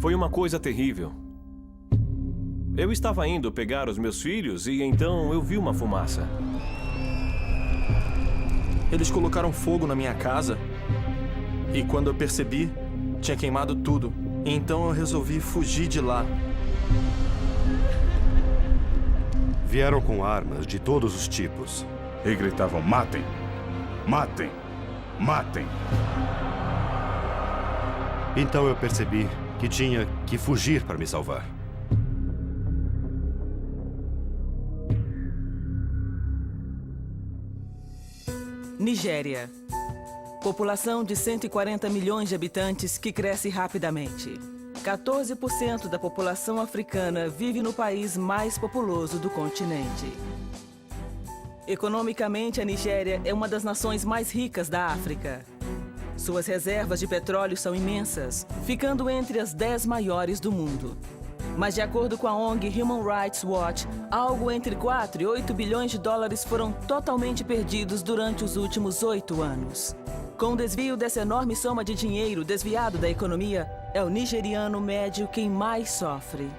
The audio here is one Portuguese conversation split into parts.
Foi uma coisa terrível. Eu estava indo pegar os meus filhos e então eu vi uma fumaça. Eles colocaram fogo na minha casa e quando eu percebi, tinha queimado tudo. Então eu resolvi fugir de lá. Vieram com armas de todos os tipos. E gritavam: matem! Matem! Matem! Então eu percebi que tinha que fugir para me salvar. Nigéria. População de 140 milhões de habitantes que cresce rapidamente. 14% da população africana vive no país mais populoso do continente. Economicamente, a Nigéria é uma das nações mais ricas da África. Suas reservas de petróleo são imensas, ficando entre as 10 maiores do mundo. Mas, de acordo com a ONG Human Rights Watch, algo entre 4 e 8 bilhões de dólares foram totalmente perdidos durante os últimos 8 anos. Com o desvio dessa enorme soma de dinheiro desviado da economia, é o nigeriano médio quem mais sofre.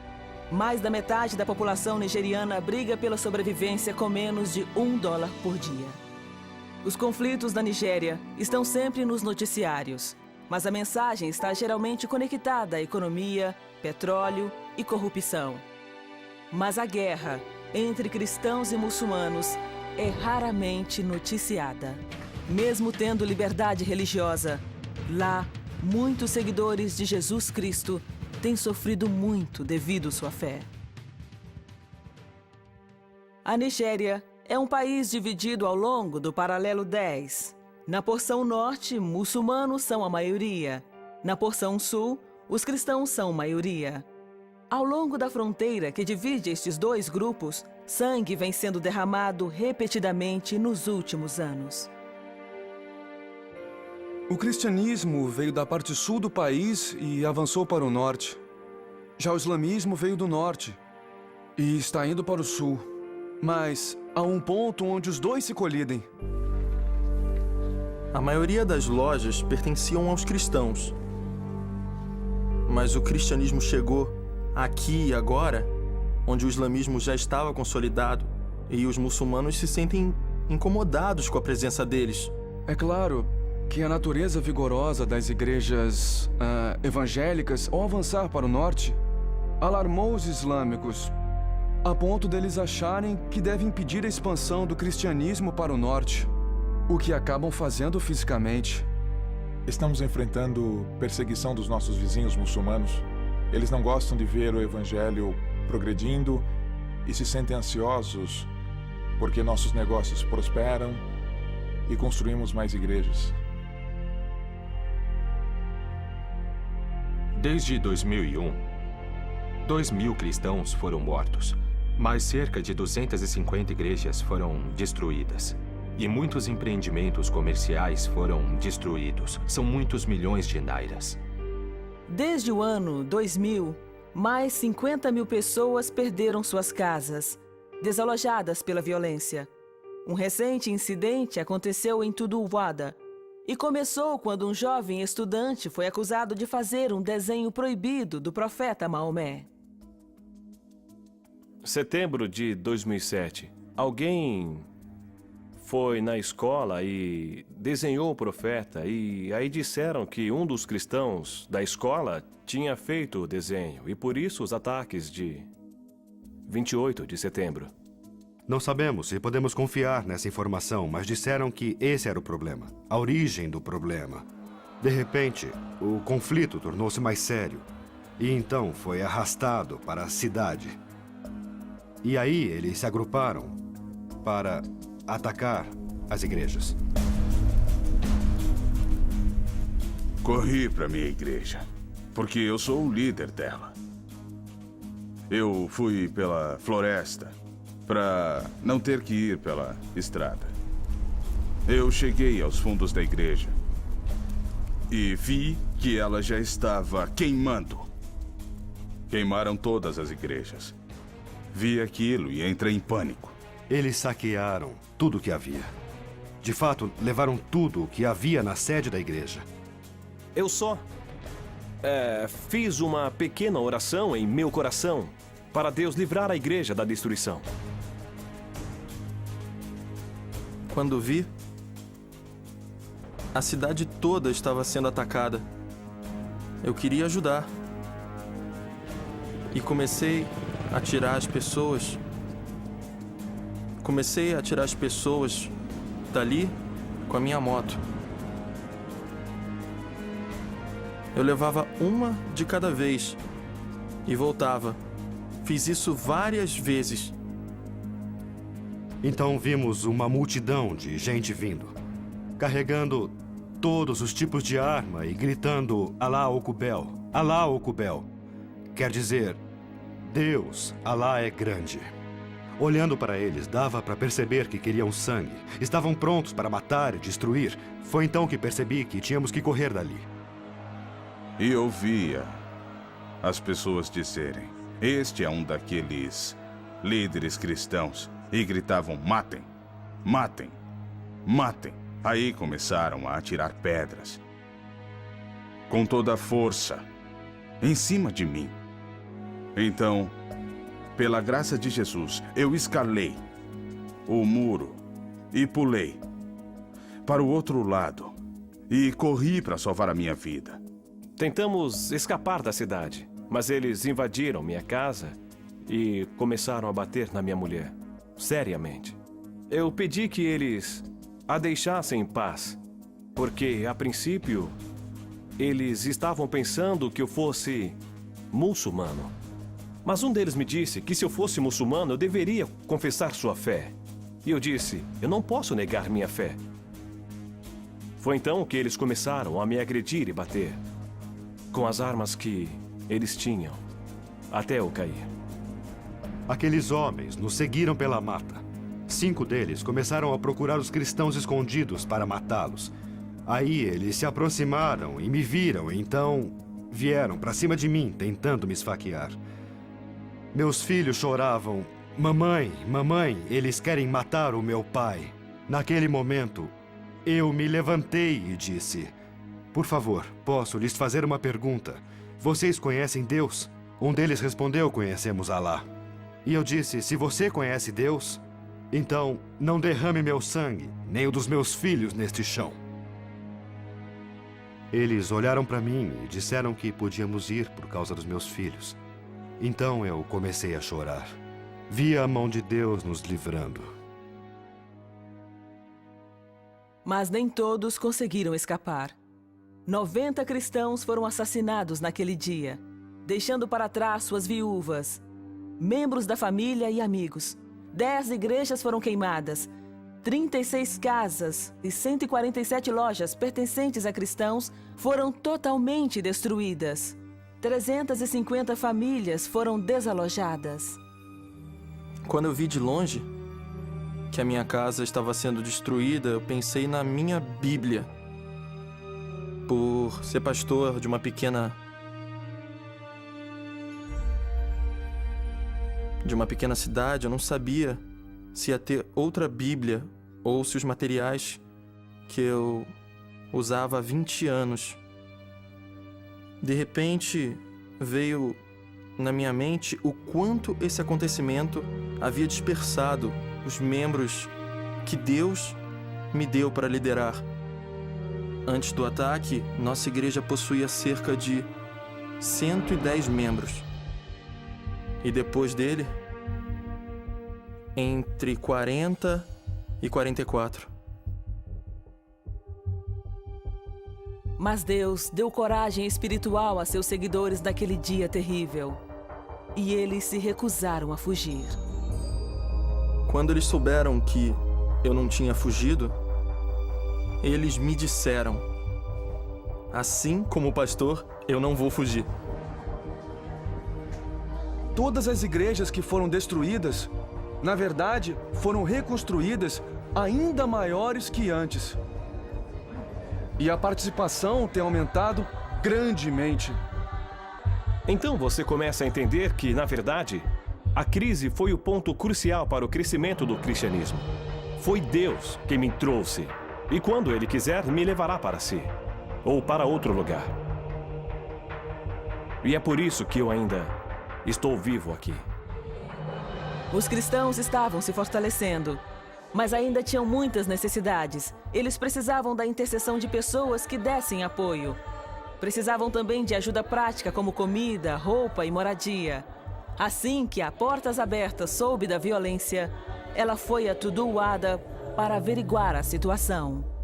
Mais da metade da população nigeriana briga pela sobrevivência com menos de $1 por dia. Os conflitos na Nigéria estão sempre nos noticiários, mas a mensagem está geralmente conectada à economia, petróleo e corrupção. Mas a guerra entre cristãos e muçulmanos é raramente noticiada. Mesmo tendo liberdade religiosa, lá, muitos seguidores de Jesus Cristo têm sofrido muito devido à sua fé. A Nigéria é um país dividido ao longo do paralelo 10. Na porção norte, muçulmanos são a maioria. Na porção sul, os cristãos são maioria. Ao longo da fronteira que divide estes dois grupos, sangue vem sendo derramado repetidamente nos últimos anos. O cristianismo veio da parte sul do país e avançou para o norte. Já o islamismo veio do norte e está indo para o sul. Mas há um ponto onde os dois se colidem. A maioria das lojas pertenciam aos cristãos. Mas o cristianismo chegou aqui e agora, onde o islamismo já estava consolidado, e os muçulmanos se sentem incomodados com a presença deles. É claro que a natureza vigorosa das igrejas evangélicas, ao avançar para o norte, alarmou os islâmicos, a ponto deles acharem que deve impedir a expansão do cristianismo para o norte, o que acabam fazendo fisicamente. Estamos enfrentando perseguição dos nossos vizinhos muçulmanos. Eles não gostam de ver o evangelho progredindo e se sentem ansiosos porque nossos negócios prosperam e construímos mais igrejas. Desde 2001, 2.000 cristãos foram mortos, mas cerca de 250 igrejas foram destruídas. E muitos empreendimentos comerciais foram destruídos. São muitos milhões de nairas. Desde o ano 2000, mais 50 mil pessoas perderam suas casas, desalojadas pela violência. Um recente incidente aconteceu em Tuduwada, e começou quando um jovem estudante foi acusado de fazer um desenho proibido do profeta Maomé. Setembro de 2007. Alguém foi na escola e desenhou o profeta e aí disseram que um dos cristãos da escola tinha feito o desenho e por isso os ataques de 28 de setembro. Não sabemos se podemos confiar nessa informação, mas disseram que esse era o problema, a origem do problema. De repente, o conflito tornou-se mais sério e então foi arrastado para a cidade. E aí eles se agruparam para atacar as igrejas. Corri para minha igreja, porque eu sou o líder dela. Eu fui pela floresta para não ter que ir pela estrada. Eu cheguei aos fundos da igreja e vi que ela já estava queimando. Queimaram todas as igrejas. Vi aquilo e entrei em pânico. Eles saquearam tudo o que havia. De fato, levaram tudo o que havia na sede da igreja. Eu só fiz uma pequena oração em meu coração para Deus livrar a igreja da destruição. Quando vi, a cidade toda estava sendo atacada. Eu queria ajudar. E comecei a tirar as pessoas. Dali com a minha moto. Eu levava uma de cada vez e voltava. Fiz isso várias vezes. Então vimos uma multidão de gente vindo, carregando todos os tipos de arma e gritando Alá Okubel, Alá Okubel. Quer dizer, Deus, Alá é grande. Olhando para eles, dava para perceber que queriam sangue. Estavam prontos para matar e destruir. Foi então que percebi que tínhamos que correr dali. E ouvia as pessoas dizerem: este é um daqueles líderes cristãos. E gritavam: matem, matem, matem. Aí começaram a atirar pedras com toda a força em cima de mim. Então, pela graça de Jesus, eu escalei o muro e pulei para o outro lado e corri para salvar a minha vida. Tentamos escapar da cidade, mas eles invadiram minha casa e começaram a bater na minha mulher, seriamente. Eu pedi que eles a deixassem em paz, porque, a princípio, eles estavam pensando que eu fosse muçulmano. Mas um deles me disse que se eu fosse muçulmano, eu deveria confessar sua fé. E eu disse: eu não posso negar minha fé. Foi então que eles começaram a me agredir e bater, com as armas que eles tinham, até eu cair. Aqueles homens nos seguiram pela mata. 5 deles começaram a procurar os cristãos escondidos para matá-los. Aí eles se aproximaram e me viram, então vieram para cima de mim, tentando me esfaquear. Meus filhos choravam: mamãe, mamãe, eles querem matar o meu pai. Naquele momento, eu me levantei e disse: por favor, posso lhes fazer uma pergunta? Vocês conhecem Deus? Um deles respondeu: conhecemos Alá. E eu disse: se você conhece Deus, então não derrame meu sangue, nem o dos meus filhos neste chão. Eles olharam para mim e disseram que podíamos ir por causa dos meus filhos. Então eu comecei a chorar. Vi a mão de Deus nos livrando. Mas nem todos conseguiram escapar. 90 cristãos foram assassinados naquele dia, deixando para trás suas viúvas, membros da família e amigos. 10 igrejas foram queimadas, 36 casas e 147 lojas pertencentes a cristãos foram totalmente destruídas. 350 famílias foram desalojadas. Quando eu vi de longe que a minha casa estava sendo destruída, eu pensei na minha Bíblia. Por ser pastor de uma pequena cidade, eu não sabia se ia ter outra Bíblia ou se os materiais que eu usava há 20 anos. De repente, veio na minha mente o quanto esse acontecimento havia dispersado os membros que Deus me deu para liderar. Antes do ataque, nossa igreja possuía cerca de 110 membros. E depois dele, entre 40 e 44. Mas Deus deu coragem espiritual a seus seguidores naquele dia terrível. E eles se recusaram a fugir. Quando eles souberam que eu não tinha fugido, eles me disseram: assim como pastor, eu não vou fugir. Todas as igrejas que foram destruídas, na verdade, foram reconstruídas ainda maiores que antes. E a participação tem aumentado grandemente. Então você começa a entender que, na verdade, a crise foi o ponto crucial para o crescimento do cristianismo. Foi Deus quem me trouxe. E quando Ele quiser, me levará para si. Ou para outro lugar. E é por isso que eu ainda estou vivo aqui. Os cristãos estavam se fortalecendo, mas ainda tinham muitas necessidades. Eles precisavam da intercessão de pessoas que dessem apoio. Precisavam também de ajuda prática como comida, roupa e moradia. Assim que a Portas Abertas soube da violência, ela foi atordoada para averiguar a situação.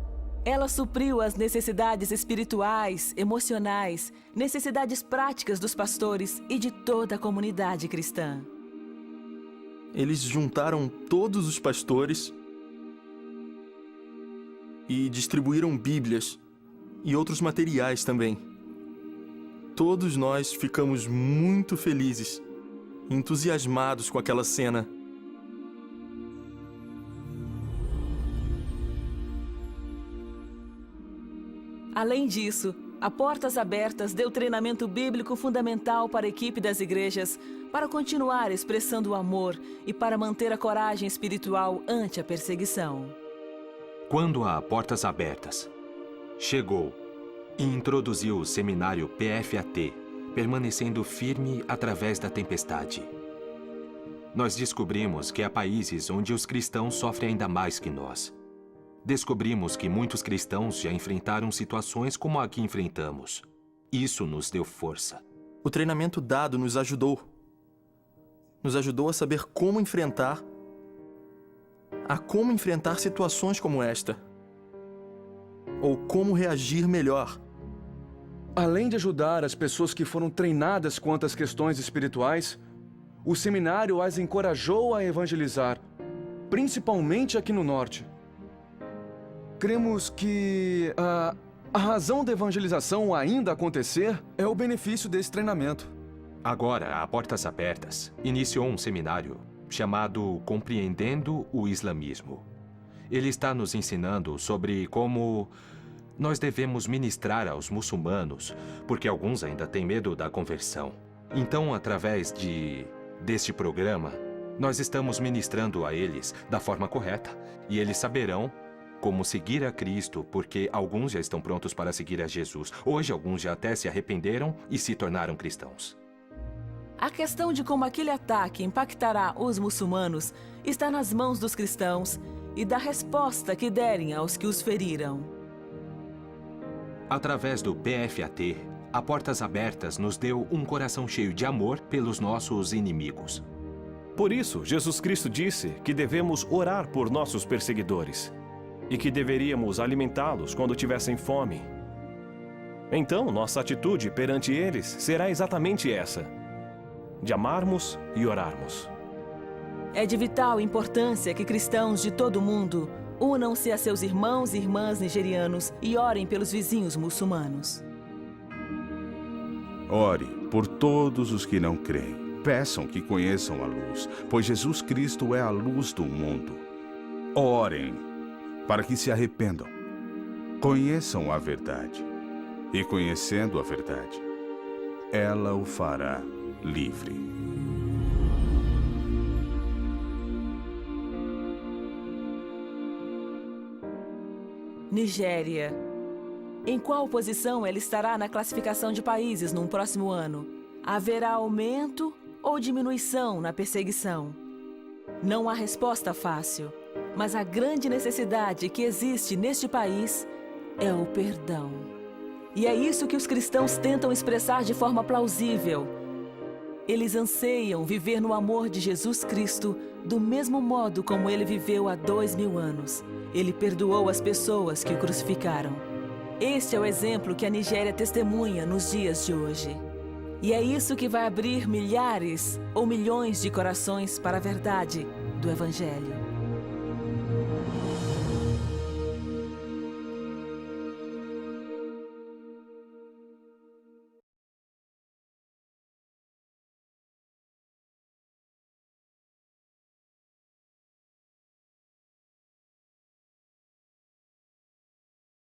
Ela supriu as necessidades espirituais, emocionais, necessidades práticas dos pastores e de toda a comunidade cristã. Eles juntaram todos os pastores e distribuíram Bíblias e outros materiais também. Todos nós ficamos muito felizes, entusiasmados com aquela cena. Além disso, a Portas Abertas deu treinamento bíblico fundamental para a equipe das igrejas para continuar expressando o amor e para manter a coragem espiritual ante a perseguição. Quando a Portas Abertas chegou e introduziu o seminário PFAT, permanecendo firme através da tempestade, nós descobrimos que há países onde os cristãos sofrem ainda mais que nós. Descobrimos que muitos cristãos já enfrentaram situações como a que enfrentamos. Isso nos deu força. O treinamento dado nos ajudou. Nos ajudou a saber como enfrentar situações como esta. Ou como reagir melhor. Além de ajudar as pessoas que foram treinadas quanto às questões espirituais, o seminário as encorajou a evangelizar, principalmente aqui no norte. Cremos que a razão da evangelização ainda acontecer é o benefício desse treinamento. Agora, a Portas Abertas iniciou um seminário chamado Compreendendo o Islamismo. Ele está nos ensinando sobre como nós devemos ministrar aos muçulmanos, porque alguns ainda têm medo da conversão. Então, através deste programa, nós estamos ministrando a eles da forma correta, e eles saberão como seguir a Cristo, porque alguns já estão prontos para seguir a Jesus. Hoje, alguns já até se arrependeram e se tornaram cristãos. A questão de como aquele ataque impactará os muçulmanos está nas mãos dos cristãos e da resposta que derem aos que os feriram. Através do PFAT, a Portas Abertas nos deu um coração cheio de amor pelos nossos inimigos. Por isso, Jesus Cristo disse que devemos orar por nossos perseguidores e que deveríamos alimentá-los quando tivessem fome. Então, nossa atitude perante eles será exatamente essa: de amarmos e orarmos. É de vital importância que cristãos de todo o mundo unam-se a seus irmãos e irmãs nigerianos e orem pelos vizinhos muçulmanos. Ore por todos os que não creem. Peçam que conheçam a luz, pois Jesus Cristo é a luz do mundo. Orem para que se arrependam. Conheçam a verdade. E conhecendo a verdade, ela o fará livre. Nigéria. Em qual posição ela estará na classificação de países num próximo ano? Haverá aumento ou diminuição na perseguição? Não há resposta fácil, mas a grande necessidade que existe neste país é o perdão. E é isso que os cristãos tentam expressar de forma plausível. Eles anseiam viver no amor de Jesus Cristo do mesmo modo como ele viveu há 2000 anos. Ele perdoou as pessoas que o crucificaram. Este é o exemplo que a Nigéria testemunha nos dias de hoje. E é isso que vai abrir milhares ou milhões de corações para a verdade do Evangelho.